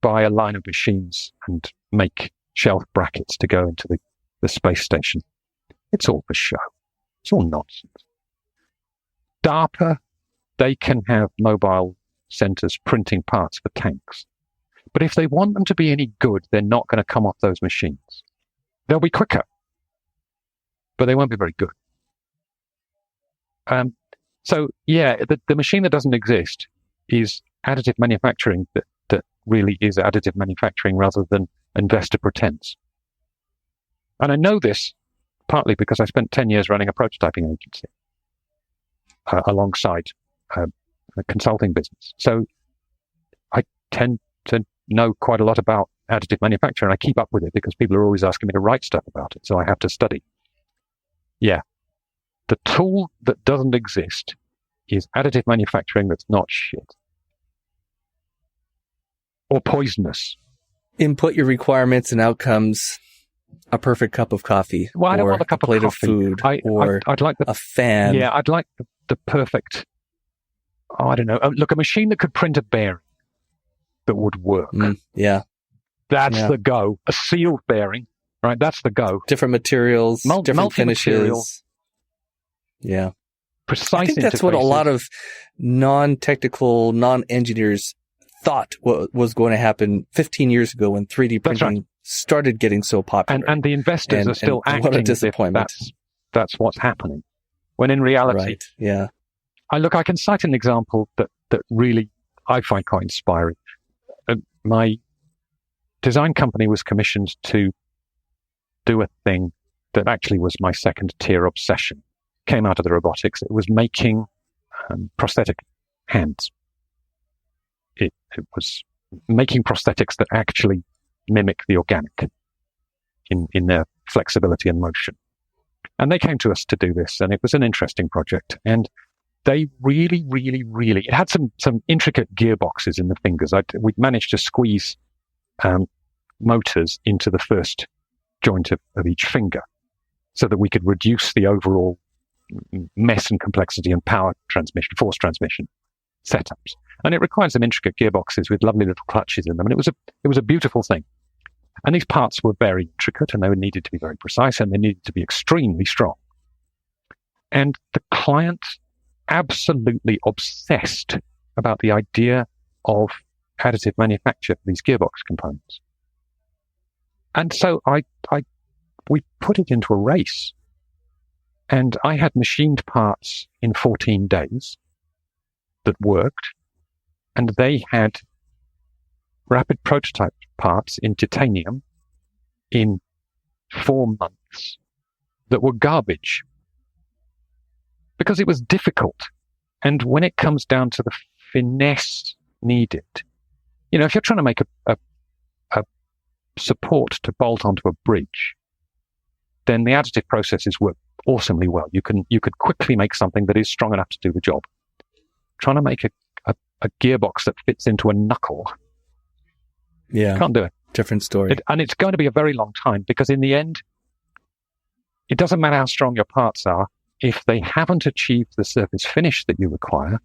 buy a line of machines and make shelf brackets to go into the space station. It's all for show. It's all nonsense. DARPA, they can have mobile centers printing parts for tanks. But if they want them to be any good, they're not going to come off those machines. They'll be quicker, but they won't be very good. So, yeah, the machine that doesn't exist is additive manufacturing that really is additive manufacturing rather than investor pretense. And I know this partly because I spent 10 years running a prototyping agency alongside a consulting business. So I tend to know quite a lot about additive manufacturing, and I keep up with it because people are always asking me to write stuff about it, so I have to study. Yeah. The tool that doesn't exist is additive manufacturing that's not shit. Or poisonous. input your requirements and out comes a perfect cup of coffee. Well, I don't want a cup of plate coffee. of food, I'd like a fan. Yeah, I'd like the perfect, I don't know. Look, a machine that could print a bearing that would work. Yeah. That's the go. A sealed bearing, right? That's the go. Different materials, different finishes. Material. Yeah. Precise I think that's what a lot of non-technical, non-engineers thought was going to happen 15 years ago when 3D printing started getting so popular. And the investors are still acting what a disappointment. as if that's what's happening. When in reality, I can cite an example that really I find quite inspiring. My design company was commissioned to do a thing that actually was my second tier obsession. Came out of the robotics. It was making prosthetic hands. It was making prosthetics that actually mimic the organic in their flexibility and motion. And they came to us to do this, and it was an interesting project. And they really, really, really, it had some intricate gearboxes in the fingers. We'd managed to squeeze motors into the first joint of each finger so that we could reduce the overall mess and complexity and force transmission setups. And it required some intricate gearboxes with lovely little clutches in them. And it was a beautiful thing. And these parts were very intricate, and they needed to be very precise, and they needed to be extremely strong. And the client absolutely obsessed about the idea of additive manufacture for these gearbox components. And so we put it into a race. And I had machined parts in 14 days that worked, and they had rapid prototype parts in titanium in 4 months that were garbage because it was difficult. And when it comes down to the finesse needed, if you're trying to make a support to bolt onto a bridge, then the additive processes work awesomely well. You could quickly make something that is strong enough to do the job. Trying to make a gearbox that fits into a knuckle, can't do it. Different story. And it's going to be a very long time, because in the end, it doesn't matter how strong your parts are. If they haven't achieved the surface finish that you require,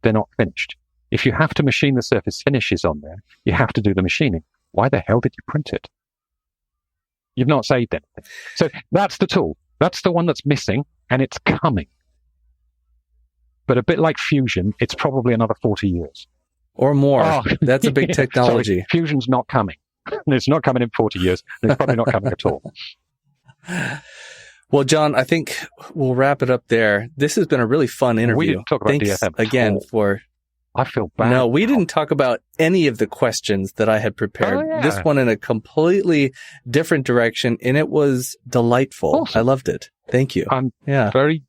they're not finished. If you have to machine the surface finishes on there, you have to do the machining. Why the hell did you print it? You've not saved anything. So that's the tool. That's the one that's missing, and it's coming. But a bit like fusion, it's probably another 40 years. Or more. Oh, that's a big technology. Sorry, fusion's not coming. It's not coming in 40 years. And it's probably not coming at all. Well, John, I think we'll wrap it up there. This has been a really fun interview. We didn't talk about Thanks DFM again for... I feel bad. No, we didn't talk about any of the questions that I had prepared. Oh, yeah. This one in a completely different direction, and it was delightful. Awesome. I loved it. Thank you. I'm very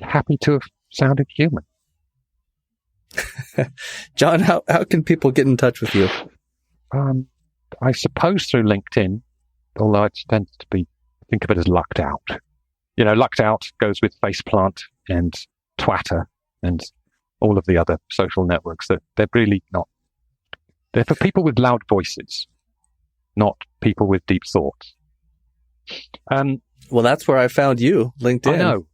happy to have sounded human. John, how can people get in touch with you? I suppose through LinkedIn, although it tends to be, think of it as lucked out. Lucked out goes with Faceplant and Twitter and all of the other social networks. That they're really not. They're for people with loud voices, not people with deep thoughts. Well, that's where I found you, LinkedIn. I know.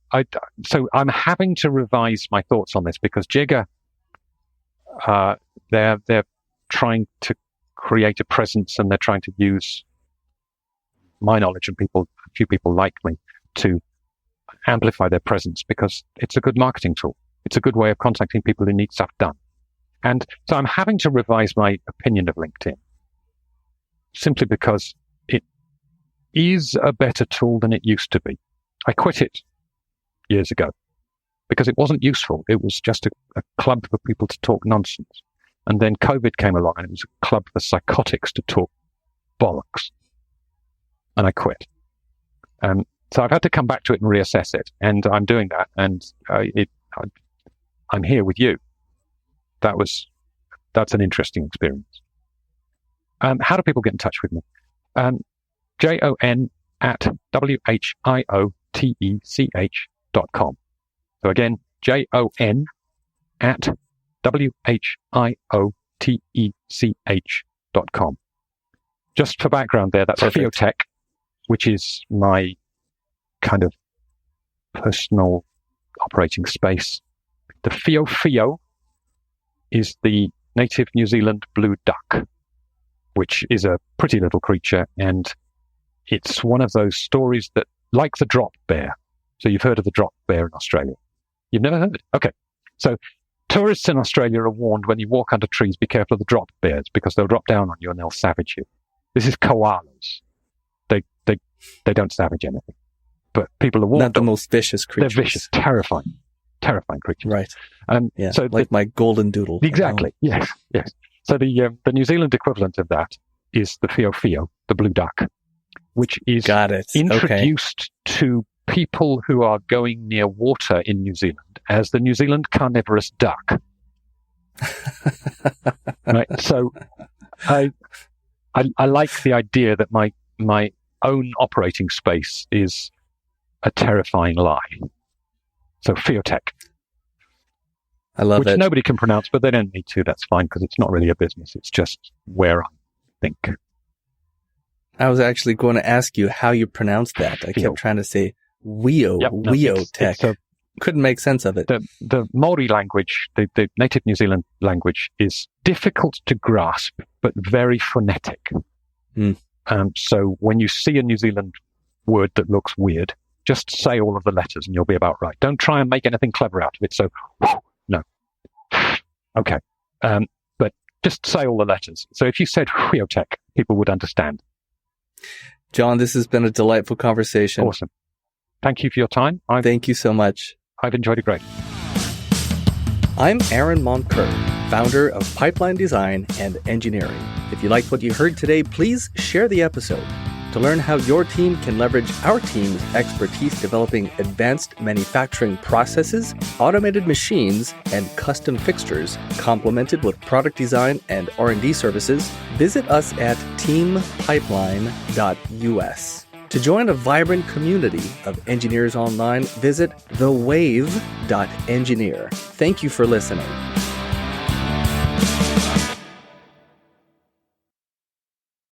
So I'm having to revise my thoughts on this, because Jiga, they're trying to create a presence, and they're trying to use my knowledge and a few people like me to amplify their presence, because it's a good marketing tool. It's a good way of contacting people who need stuff done. And so I'm having to revise my opinion of LinkedIn, simply because it is a better tool than it used to be. I quit it years ago because it wasn't useful. It was just a club for people to talk nonsense. And then COVID came along, and it was a club for psychotics to talk bollocks. And I quit. So I've had to come back to it and reassess it. And I'm doing that. And I'm here with you. That's an interesting experience. How do people get in touch with me? JON@WHIOTECH.com. So again, JON@WHIOTECH.com. just for background there, that's Perfect. Fiotech, which is my kind of personal operating space. The Fio is the native New Zealand blue duck, which is a pretty little creature, and it's one of those stories that, like the drop bear. So you've heard of the drop bear in Australia. You've never heard of it? Okay. So tourists in Australia are warned when you walk under trees, be careful of the drop bears because they'll drop down on you and they'll savage you. This is koalas. They don't savage anything. But people are warned. Not the most vicious creatures. They're vicious, terrifying creatures. Right. Yeah. So like my golden doodle. Exactly. Yes. So the New Zealand equivalent of that is the Fio, the blue duck, which is introduced to people who are going near water in New Zealand as the New Zealand carnivorous duck. Right. So I like the idea that my own operating space is a terrifying lie. So Fiotech. I love it. Which nobody can pronounce, but they don't need to. That's fine because it's not really a business. It's just where I think. I was actually going to ask you how you pronounce that. I kept trying to say Wiotech. Couldn't make sense of it. The Maori language, the native New Zealand language, is difficult to grasp, but very phonetic. So when you see a New Zealand word that looks weird, just say all of the letters and you'll be about right. Don't try and make anything clever out of it. So, no. Okay. But just say all the letters. So if you said Fiotech, people would understand. Jon, this has been a delightful conversation. Awesome. Thank you for your time. Thank you so much. I've enjoyed it great. I'm Aaron Moncur, founder of Pipeline Design and Engineering. If you liked what you heard today, please share the episode. To learn how your team can leverage our team's expertise developing advanced manufacturing processes, automated machines, and custom fixtures, complemented with product design and R&D services, visit us at teampipeline.us. To join a vibrant community of engineers online, visit thewave.engineer. Thank you for listening.